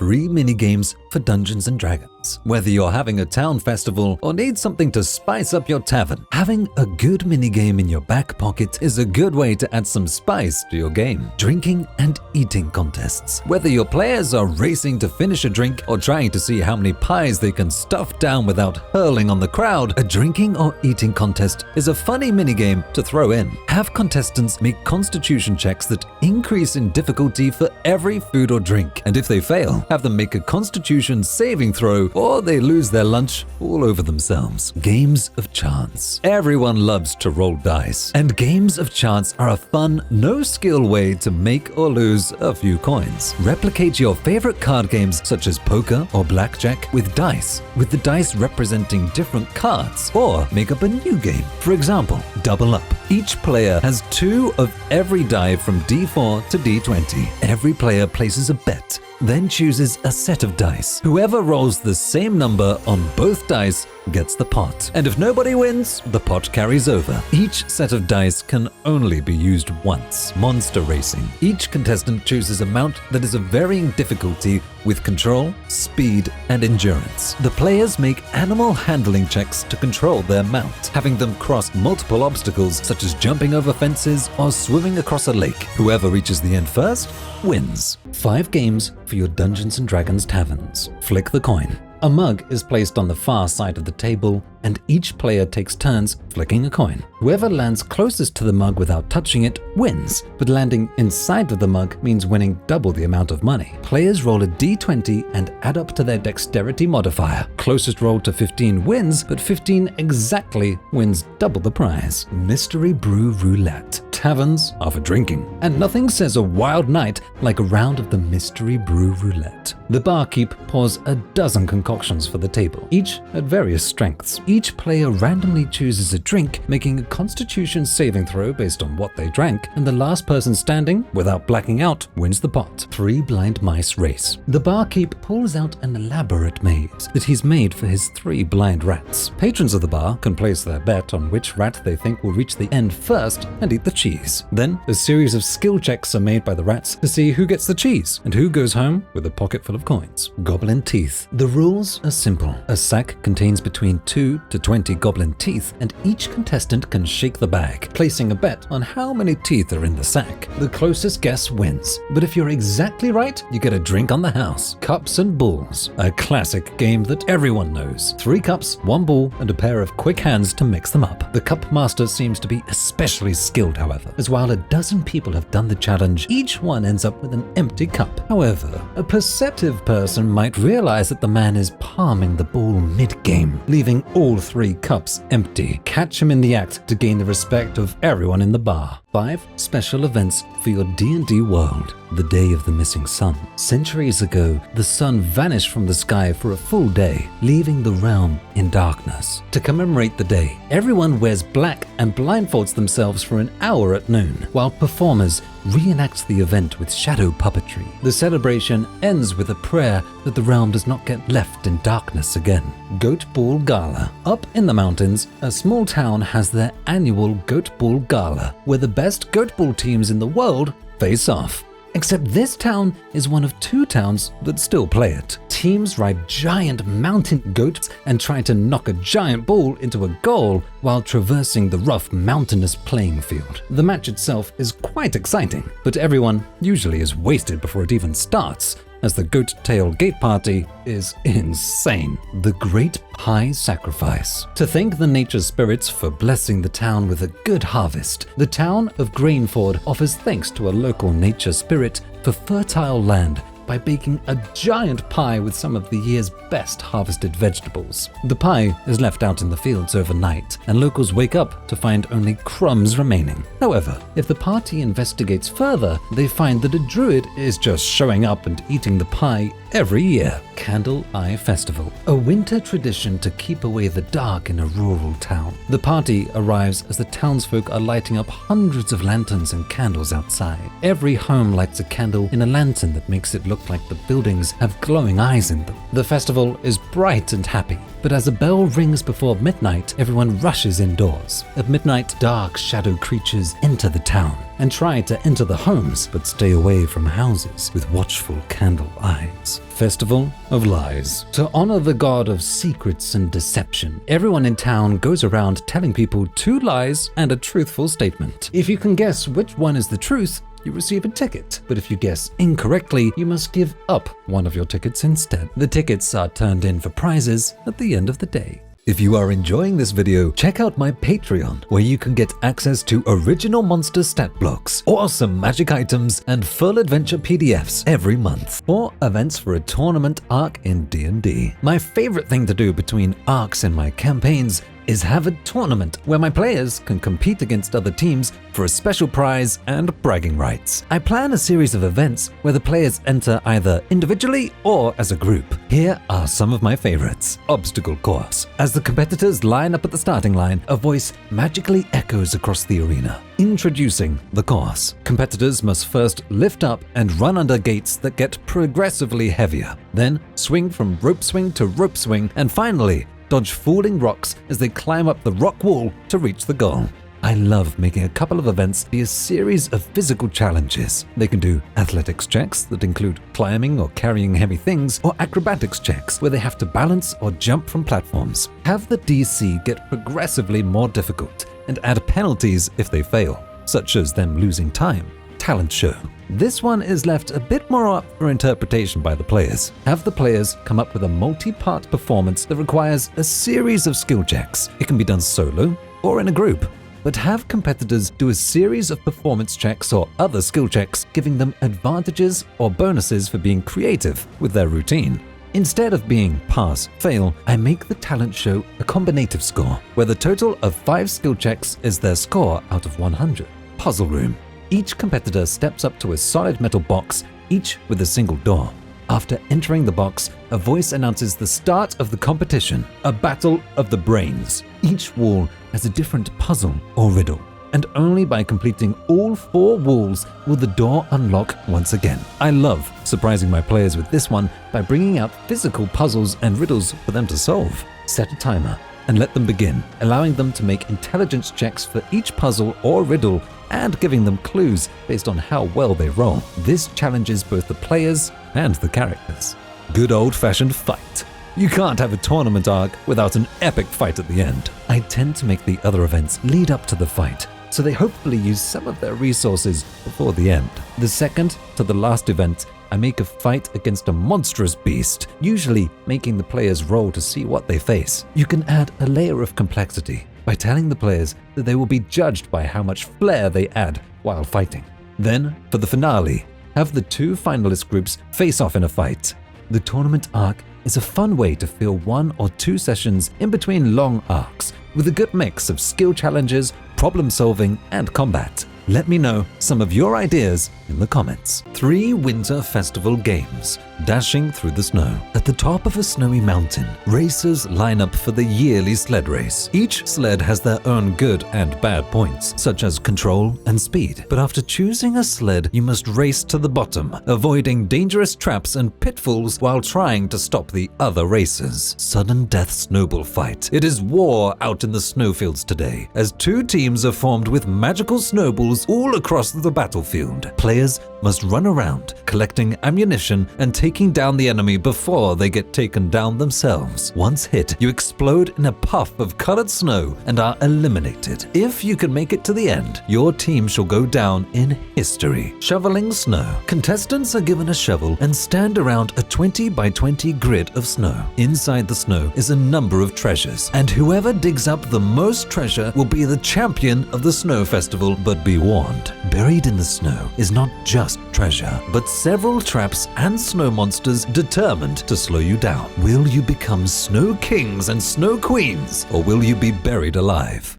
3 minigames for Dungeons & Dragons. Whether you're having a town festival or need something to spice up your tavern, having a good minigame in your back pocket is a good way to add some spice to your game. Drinking and eating contests. Whether your players are racing to finish a drink or trying to see how many pies they can stuff down without hurling on the crowd, a drinking or eating contest is a funny minigame to throw in. Have contestants make constitution checks that increase in difficulty for every food or drink, and if they fail, have them make a constitution saving throw or they lose their lunch all over themselves. Games of chance. Everyone loves to roll dice, and games of chance are a fun, no-skill way to make or lose a few coins. Replicate your favorite card games such as poker or blackjack with dice, with the dice representing different cards, or make up a new game. For example, Double Up. Each player has 2 of every die from D4 to D20. Every player places a bet, then chooses a set of dice. Whoever rolls the same number on both dice gets the pot. And if nobody wins, the pot carries over. Each set of dice can only be used once. Monster Racing. Each contestant chooses a mount that is of varying difficulty with control, speed, and endurance. The players make animal handling checks to control their mount, having them cross multiple obstacles such as jumping over fences or swimming across a lake. Whoever reaches the end first wins. 5 games for your Dungeons & Dragons taverns. Flick the coin. A mug is placed on the far side of the table, and each player takes turns flicking a coin. Whoever lands closest to the mug without touching it wins, but landing inside of the mug means winning double the amount of money. Players roll a d20 and add up to their dexterity modifier. Closest roll to 15 wins, but 15 exactly wins double the prize. Mystery Brew Roulette. Taverns are for drinking, and nothing says a wild night like a round of the Mystery Brew Roulette. The barkeep pours a dozen concoctions for the table, each at various strengths. Each player randomly chooses a drink, making a constitution saving throw based on what they drank, and the last person standing, without blacking out, wins the pot. 3 blind mice race. The barkeep pulls out an elaborate maze that he's made for his 3 blind rats. Patrons of the bar can place their bet on which rat they think will reach the end first and eat the cheese. Then, a series of skill checks are made by the rats to see who gets the cheese and who goes home with a pocket full of coins. Goblin Teeth. The rules are simple. A sack contains between 2 to 20 goblin teeth, and each contestant can shake the bag, placing a bet on how many teeth are in the sack. The closest guess wins, but if you're exactly right, you get a drink on the house. Cups and Balls. A classic game that everyone knows. 3 cups, 1 ball, and a pair of quick hands to mix them up. The cup master seems to be especially skilled, however, as while a dozen people have done the challenge, each one ends up with an empty cup. However, a perceptive person might realize that the man is palming the ball mid-game, leaving all 3 cups empty. Catch him in the act to gain the respect of everyone in the bar. 5 special events for your D&D world. The Day of the Missing Sun. Centuries ago, the sun vanished from the sky for a full day, leaving the realm in darkness. To commemorate the day, everyone wears black and blindfolds themselves for an hour at noon, while performers reenact the event with shadow puppetry. The celebration ends with a prayer that the realm does not get left in darkness again. Goat Ball Gala. Up in the mountains, a small town has their annual Goat Ball Gala, where the best goat ball teams in the world face off. Except this town is one of 2 towns that still play it. Teams ride giant mountain goats and try to knock a giant ball into a goal while traversing the rough mountainous playing field. The match itself is quite exciting, but everyone usually is wasted before it even starts, as the goat tail gate party is insane. The Great Pie Sacrifice. To thank the nature spirits for blessing the town with a good harvest, the town of Grainford offers thanks to a local nature spirit for fertile land by baking a giant pie with some of the year's best harvested vegetables. The pie is left out in the fields overnight, and locals wake up to find only crumbs remaining. However, if the party investigates further, they find that a druid is just showing up and eating the pie every year. Candle Eye Festival. A winter tradition to keep away the dark in a rural town. The party arrives as the townsfolk are lighting up hundreds of lanterns and candles outside. Every home lights a candle in a lantern that makes it look look like the buildings have glowing eyes in them. The festival is bright and happy, but as a bell rings before midnight, everyone rushes indoors. At midnight, dark shadow creatures enter the town and try to enter the homes, but stay away from houses with watchful candle eyes. Festival of Lies. To honor the god of secrets and deception, everyone in town goes around telling people 2 lies and a truthful statement. If you can guess which one is the truth, you receive a ticket, but if you guess incorrectly, you must give up one of your tickets instead. The tickets are turned in for prizes at the end of the day. If you are enjoying this video, check out my Patreon, where you can get access to original monster stat blocks, awesome magic items, and full adventure PDFs every month, or events for a tournament arc in D&D. My favorite thing to do between arcs in my campaigns is have a tournament where my players can compete against other teams for a special prize and bragging rights. I plan a series of events where the players enter either individually or as a group. Here are some of my favorites. Obstacle course. As the competitors line up at the starting line, a voice magically echoes across the arena. Introducing the course. Competitors must first lift up and run under gates that get progressively heavier, then swing from rope swing to rope swing, and finally dodge falling rocks as they climb up the rock wall to reach the goal. I love making a couple of events be a series of physical challenges. They can do athletics checks that include climbing or carrying heavy things, or acrobatics checks where they have to balance or jump from platforms. Have the DC get progressively more difficult and add penalties if they fail, such as them losing time. Talent show. This one is left a bit more up for interpretation by the players. Have the players come up with a multi-part performance that requires a series of skill checks. It can be done solo or in a group, but have competitors do a series of performance checks or other skill checks, giving them advantages or bonuses for being creative with their routine. Instead of being pass-fail, I make the talent show a combinative score, where the total of 5 skill checks is their score out of 100. Puzzle room. Each competitor steps up to a solid metal box, each with a single door. After entering the box, a voice announces the start of the competition, a battle of the brains. Each wall has a different puzzle or riddle, and only by completing all 4 walls will the door unlock once again. I love surprising my players with this one by bringing out physical puzzles and riddles for them to solve. Set a timer and let them begin, allowing them to make intelligence checks for each puzzle or riddle and giving them clues based on how well they roll. This challenges both the players and the characters. Good old-fashioned fight. You can't have a tournament arc without an epic fight at the end. I tend to make the other events lead up to the fight, so they hopefully use some of their resources before the end. The second to the last event, I make a fight against a monstrous beast, usually making the players roll to see what they face. You can add a layer of complexity by telling the players that they will be judged by how much flair they add while fighting. Then, for the finale, have the 2 finalist groups face off in a fight. The tournament arc is a fun way to fill 1 or 2 sessions in between long arcs, with a good mix of skill challenges, problem solving, and combat. Let me know some of your ideas in the comments. 3 winter festival games. Dashing through the snow. At the top of a snowy mountain, racers line up for the yearly sled race. Each sled has their own good and bad points, such as control and speed. But after choosing a sled, you must race to the bottom, avoiding dangerous traps and pitfalls while trying to stop the other racers. Sudden death snowball fight. It is war out in the snowfields today, as 2 teams are formed with magical snowballs all across the battlefield. Players must run around, collecting ammunition and taking down the enemy before they get taken down themselves. Once hit, you explode in a puff of colored snow and are eliminated. If you can make it to the end, your team shall go down in history. Shoveling snow. Contestants are given a shovel and stand around a 20 by 20 grid of snow. Inside the snow is a number of treasures, and whoever digs up the most treasure will be the champion of the snow festival. But be warned, buried in the snow is not just treasure, but several traps and snow monsters determined to slow you down. Will you become snow kings and snow queens, or will you be buried alive?